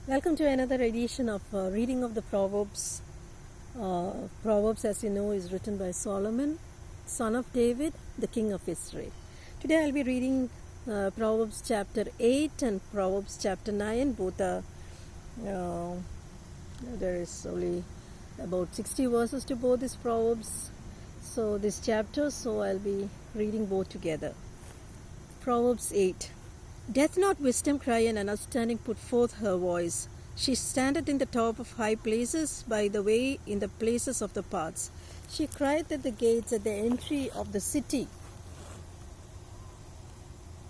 Welcome to another edition of reading of the Proverbs. Proverbs, as you know, is written by Solomon, son of David, the king of Israel. Today I'll be reading Proverbs chapter 8 and Proverbs chapter 9. Both are, there is only about 60 verses to both these Proverbs. So this chapter, so I'll be reading both together. Proverbs 8. Doth not wisdom cry and understanding put forth her voice? She standeth in the top of high places, by the way, in the places of the paths. She crieth at the gates, at the entry of the city,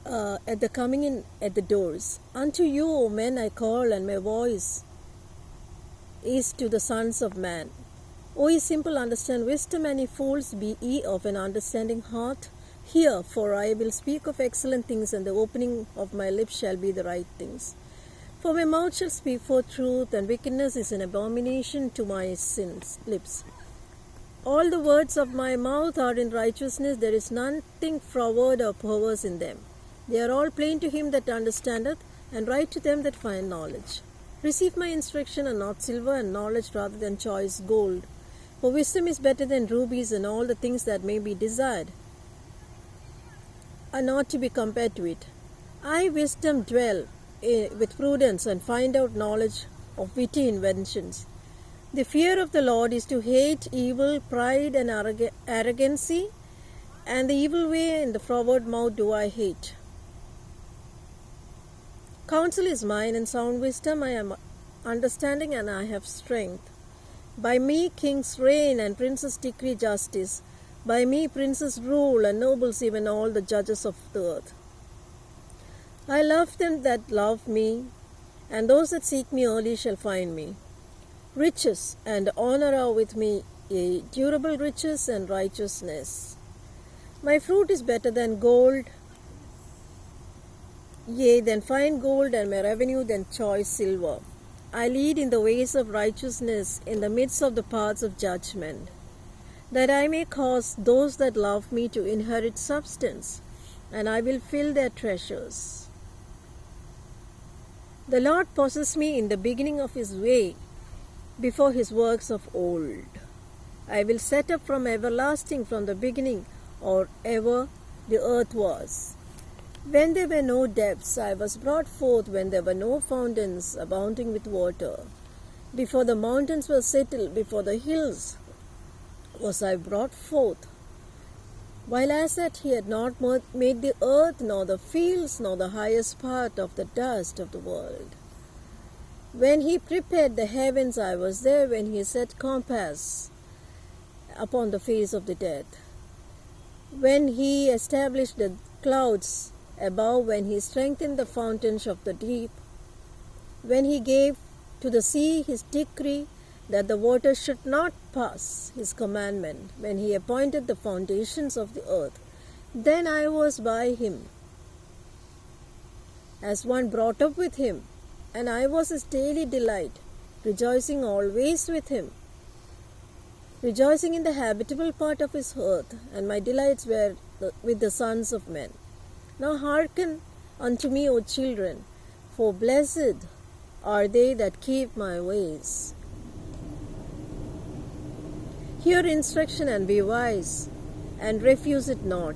at the coming in at the doors. Unto you, O men, I call, and my voice is to the sons of man. O ye simple, understand wisdom, and ye fools, be ye of an understanding heart. Hear, for I will speak of excellent things, and the opening of my lips shall be the right things. For my mouth shall speak forth truth, and wickedness is an abomination to my lips. All the words of my mouth are in righteousness, there is nothing froward or perverse in them. They are all plain to him that understandeth, and right to them that find knowledge. Receive my instruction, and not silver, and knowledge rather than choice gold. For wisdom is better than rubies, and all the things that may be desired are not to be compared to it. I, wisdom, dwell with prudence, and find out knowledge of witty inventions. The fear of the Lord is to hate evil, pride, and arrogancy, and the evil way and the froward mouth do I hate. Counsel is mine, and sound wisdom I am understanding, and I have strength. By me kings reign, and princes decree justice. By me princes rule, and nobles, even all the judges of the earth. I love them that love me, and those that seek me early shall find me. Riches and honor are with me, yea, durable riches and righteousness. My fruit is better than gold, yea, than fine gold, and my revenue than choice silver. I lead in the ways of righteousness, in the midst of the paths of judgment, that I may cause those that love me to inherit substance, and I will fill their treasures. The Lord possessed me in the beginning of his way, before his works of old. I will set up from everlasting, from the beginning, or ever the earth was. When there were no depths, I was brought forth, when there were no fountains abounding with water. Before the mountains were settled, before the hills was I brought forth. While as yet he had not made the earth, nor the fields, nor the highest part of the dust of the world. When he prepared the heavens, I was there. When he set compass upon the face of the dead. When he established the clouds above, when he strengthened the fountains of the deep. When he gave to the sea his decree, that the waters should not pass his commandment, when he appointed the foundations of the earth. Then I was by him, as one brought up with him, and I was his daily delight, rejoicing always with him, rejoicing in the habitable part of his earth, and my delights were with the sons of men. Now hearken unto me, O children, for blessed are they that keep my ways. Hear instruction and be wise, and refuse it not.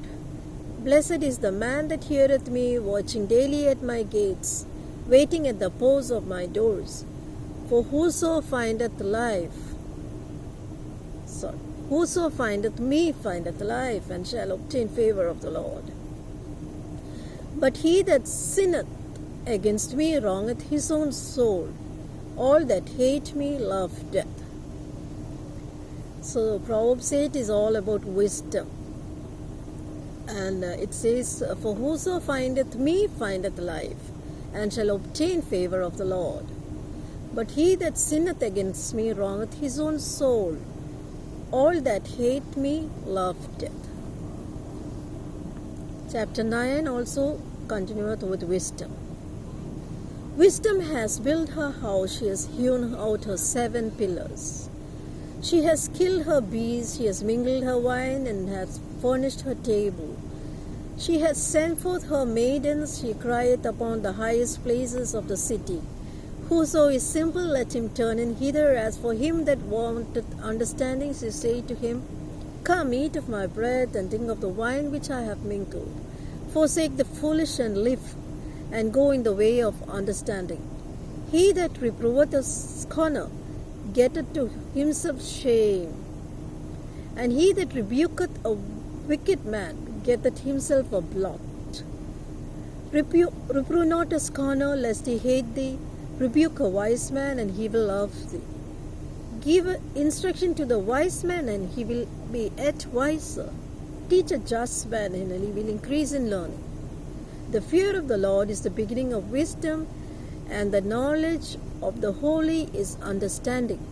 Blessed is the man that heareth me, watching daily at my gates, waiting at the posts of my doors. For whoso findeth me findeth life, and shall obtain favor of the Lord. But he that sinneth against me wrongeth his own soul. All that hate me love death. So Proverbs 8 is all about wisdom. And it says, for whoso findeth me findeth life, and shall obtain favor of the Lord. But he that sinneth against me wrongeth his own soul. All that hate me love death. Chapter 9 also continueth with wisdom. Wisdom has built her house, she has hewn out her 7 pillars. She has killed her bees, she has mingled her wine, and has furnished her table. She has sent forth her maidens, she crieth upon the highest places of the city. Whoso is simple, let him turn in hither. As for him that wanteth understanding, she said to him, Come, eat of my bread, and drink of the wine which I have mingled. Forsake the foolish and live, and go in the way of understanding. He that reproveth a scorner getteth to himself shame, and he that rebuketh a wicked man getteth himself a blot. Reprove not a scorner, lest he hate thee. Rebuke a wise man, and he will love thee. Give instruction to the wise man, and he will be yet wiser. Teach a just man, and he will increase in learning. The fear of the Lord is the beginning of wisdom, and the knowledge of the holy is understanding.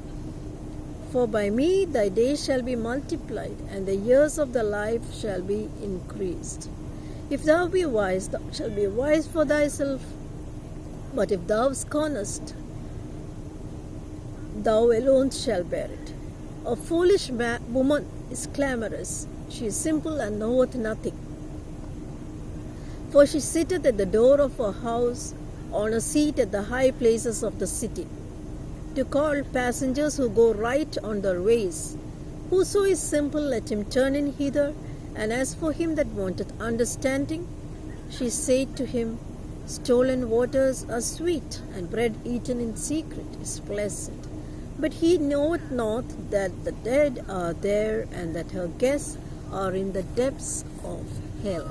For by me thy days shall be multiplied, and the years of thy life shall be increased. If thou be wise, thou shalt be wise for thyself. But if thou scornest, thou alone shalt bear it. A foolish woman is clamorous. She is simple and knoweth nothing. For she sitteth at the door of her house, on a seat at the high places of the city, to call passengers who go right on their ways. Whoso is simple, let him turn in hither. And as for him that wanteth understanding, she said to him, Stolen waters are sweet, and bread eaten in secret is pleasant. But he knoweth not that the dead are there, and that her guests are in the depths of hell.